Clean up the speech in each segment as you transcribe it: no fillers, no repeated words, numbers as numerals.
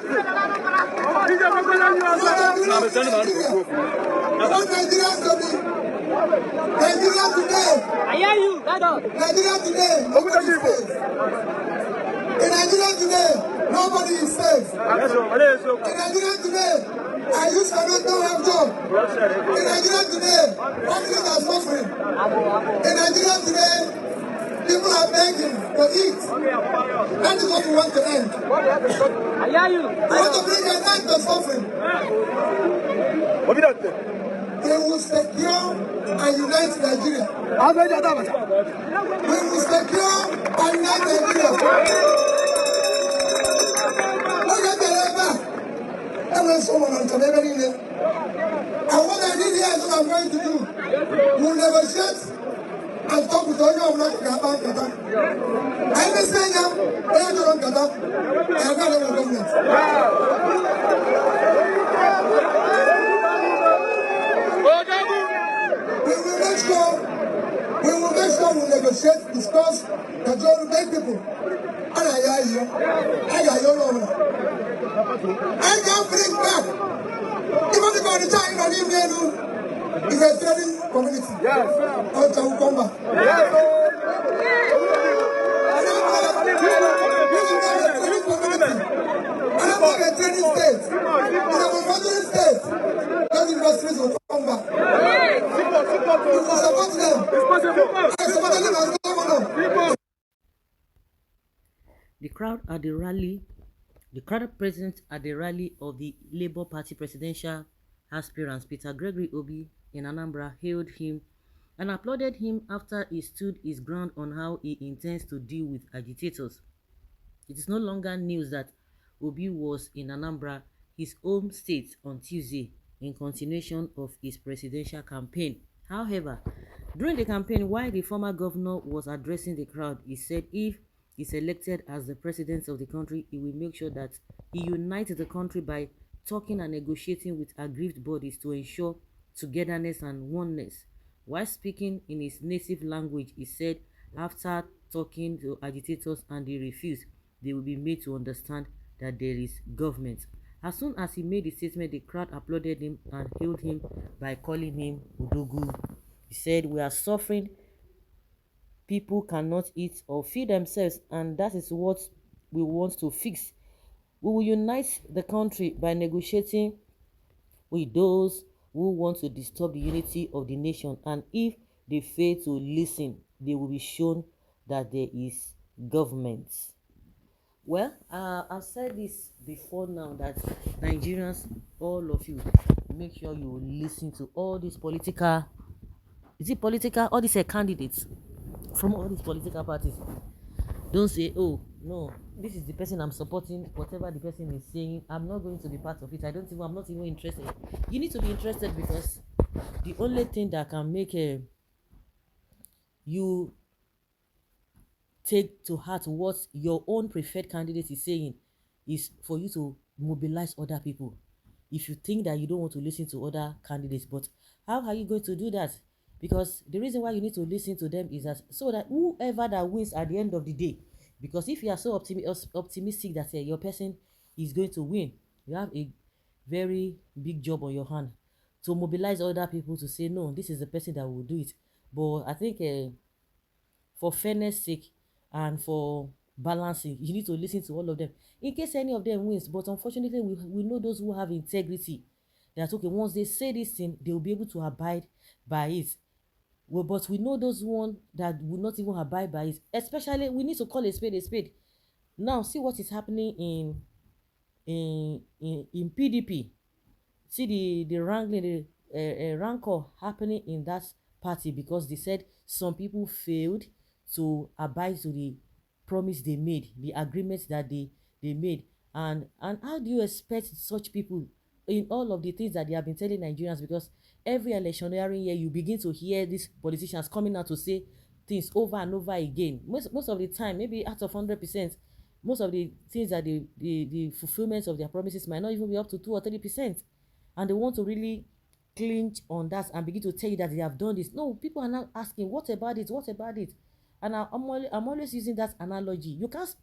Nigeria today. I hear you. Nigeria today. Nobody is safe. In Nigeria today, nobody is safe. In Nigeria today, I use cannot don't have job. In Nigeria today, families are suffering. In Nigeria today, people are begging to eat. That is what we want to end. I hear you. We want to bring an end to suffering. We will secure and unite Nigeria. We will secure and unite Nigeria. And what I did here is what I'm going to do. We'll negotiate and talk with all your black about Qatar. I understand now, I don't know Qatar. I have got a government. We will make sure we negotiate, discuss, control, make people. I can bring back. Even if I'm the China, it's a trading community. Yes. Anambra is a trading state. It's a manufacturing state. Those industries will come back. We will support them. I support them as governor. The crowd at the rally, the crowd present at the rally of the Labour Party presidential aspirant Peter Gregory Obi in Anambra hailed him and applauded him after he stood his ground on how he intends to deal with agitators. It is no longer news that Obi was in Anambra, his home state, on Tuesday in continuation of his presidential campaign. However, during the campaign, while the former governor was addressing the crowd, he said if he's elected as the president of the country, he will make sure that he unites the country by talking and negotiating with aggrieved bodies to ensure togetherness and oneness. While speaking in his native language, he said after talking to agitators and they refused, they will be made to understand that there is government. As soon as he made the statement, the crowd applauded him and hailed him by calling him Udogu. He said, "We are suffering. People cannot eat or feed themselves, and that is what we want to fix. We will unite the country by negotiating with those who want to disturb the unity of the nation, and if they fail to listen, they will be shown that there is government." Well, I've said this before now that Nigerians, all of you, make sure you listen to all these political, all these candidates from all these political parties. Don't say, oh, no, this is the person I'm supporting, whatever the person is saying, I'm not going to be part of it. I'm not even interested. You need to be interested, because the only thing that can make you take to heart what your own preferred candidate is saying is for you to mobilize other people. If you think that you don't want to listen to other candidates, but how are you going to do that? Because the reason why you need to listen to them is that so that whoever that wins at the end of the day, because if you are so optimistic that your person is going to win, you have a very big job on your hand to mobilize other people to say, no, this is the person that will do it. But I think for fairness sake and for balancing, you need to listen to all of them in case any of them wins. But unfortunately, we know those who have integrity, that okay, once they say this thing, they will be able to abide by it. Well, but we know those one that will not even abide by it. Especially, we need to call a spade a spade. Now, see what is happening in PDP. See the wrangling, the rancor happening in that party, because they said some people failed to abide to the promise they made, the agreements that they made. And how do you expect such people in all of the things that they have been telling Nigerians? Because every electioneering year, you begin to hear these politicians coming out to say things over and over again. Most of the time, maybe out of 100%, most of the things that the fulfillment of their promises might not even be up to 2 or 3%. And they want to really clinch on that and begin to tell you that they have done this. No, people are now asking, what about it? What about it? And I'm always using that analogy. You can't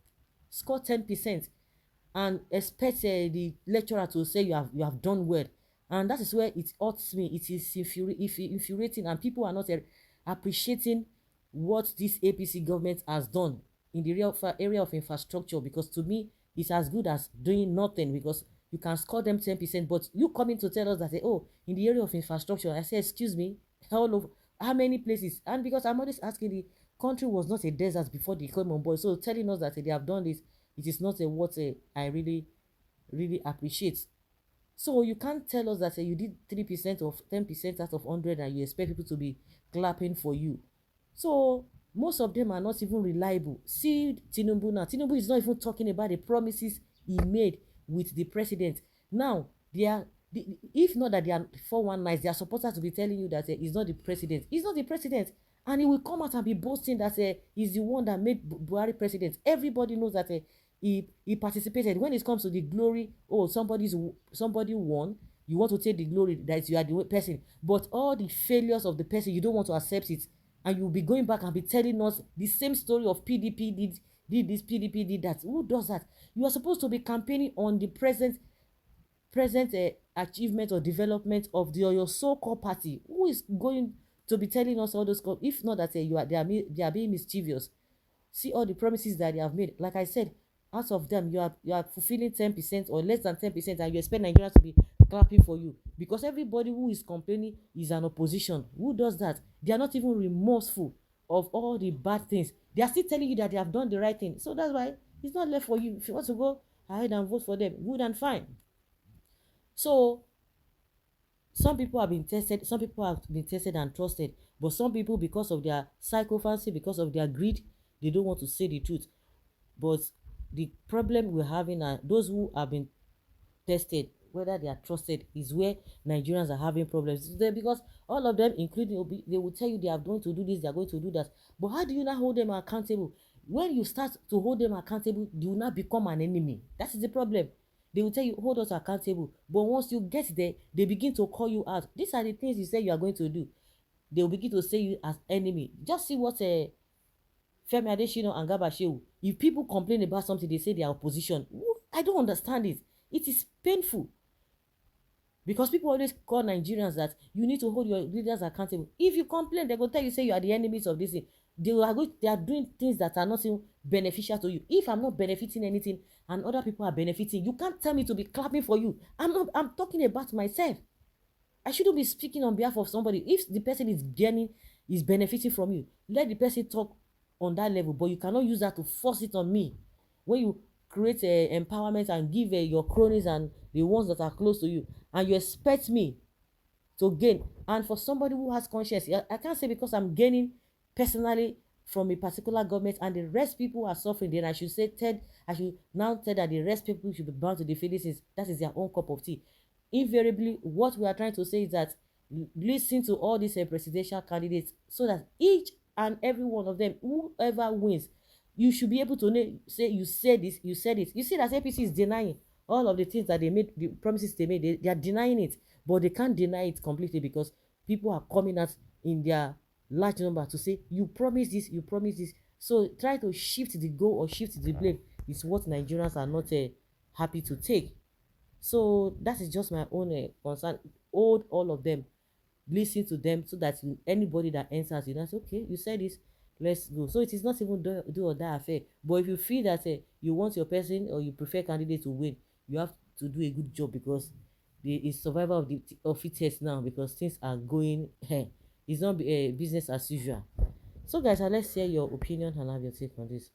score 10% and expect the lecturer to say you have done well. And that is where it hurts me. It is infuriating, and people are not appreciating what this APC government has done in the real area of infrastructure, because to me it's as good as doing nothing, because you can score them 10%, but you coming to tell us that oh, in the area of infrastructure, I say excuse me, all over how many places? And because I'm always asking, the country was not a desert before they came on board, so telling us that they have done this, it is not a what I really appreciate. So you can't tell us that you did 3% of 10% out of 100 and you expect people to be clapping for you. So most of them are not even reliable. See Tinubu now. Tinubu is not even talking about the promises he made with the president. Now, they are, if not that they are 419, they are supposed to be telling you that he's not the president. He's not the president. And he will come out and be boasting that he's the one that made Buhari president. Everybody knows that he participated. When it comes to the glory, oh, somebody won, you want to take the glory that you are the person, but all the failures of the person, you don't want to accept it, and you'll be going back and be telling us the same story of PDP did this, PDP did that. Who does that? You are supposed to be campaigning on the present achievement or development of your so-called party. Who is going to be telling us all those, if not that they are being mischievous? See all the promises that they have made. Like I said, out of them you are fulfilling 10% or less than 10%, and you expect Nigerians to be clapping for you, because everybody who is complaining is an opposition. Who does that? They are not even remorseful of all the bad things. They are still telling you that they have done the right thing. So that's why it's not left for you. If you want to go ahead and vote for them, good and fine. So some people have been tested, and trusted, but some people, because of their psychophancy, because of their greed, they don't want to say the truth. But the problem we're having are those who have been tested, whether they are trusted, is where Nigerians are having problems today, because all of them, including Obi, they will tell you they are going to do this, they are going to do that. But how do you not hold them accountable? When you start to hold them accountable, they will not become an enemy. That is the problem. They will tell you, hold us accountable, but once you get there, they begin to call you out. These are the things you say you are going to do. They will begin to say you as enemy. Just see what Femi Adesina and Garba Shehu. If people complain about something, they say they are opposition. I don't understand it. It is painful. Because people always call Nigerians that you need to hold your leaders accountable. If you complain, they go tell you, say you are the enemies of this thing. They are doing things that are not beneficial to you. If I'm not benefiting anything and other people are benefiting, you can't tell me to be clapping for you. I'm talking about myself. I shouldn't be speaking on behalf of somebody. If the person is benefiting from you, let the person talk on that level, but you cannot use that to force it on me. When you create empowerment and give your cronies and the ones that are close to you, and you expect me to gain, and for somebody who has conscience, I can't say because I'm gaining personally from a particular government and the rest people are suffering, then I should now tell that the rest people should be bound to the feelings. That is their own cup of tea. Invariably, what we are trying to say is that listen to all these presidential candidates, so that each and every one of them, whoever wins, you should be able to say you said this, you said it. You see that APC is denying all of the things that they made, the promises they made. They are denying it, but they can't deny it completely, because people are coming out in their large number to say you promise this, you promise this. So try to shift the goal or shift the blame is what Nigerians are not happy to take. So that is just my own concern. Hold all of them, listen to them, so that anybody that enters, you know, say, okay, you said this, let's go. So it is not even do or die affair. But if you feel that you want your person or you prefer candidate to win, you have to do a good job, because it's survival of the fittest now, because things are going it's not business as usual. So guys, let's hear your opinion and have your take on this.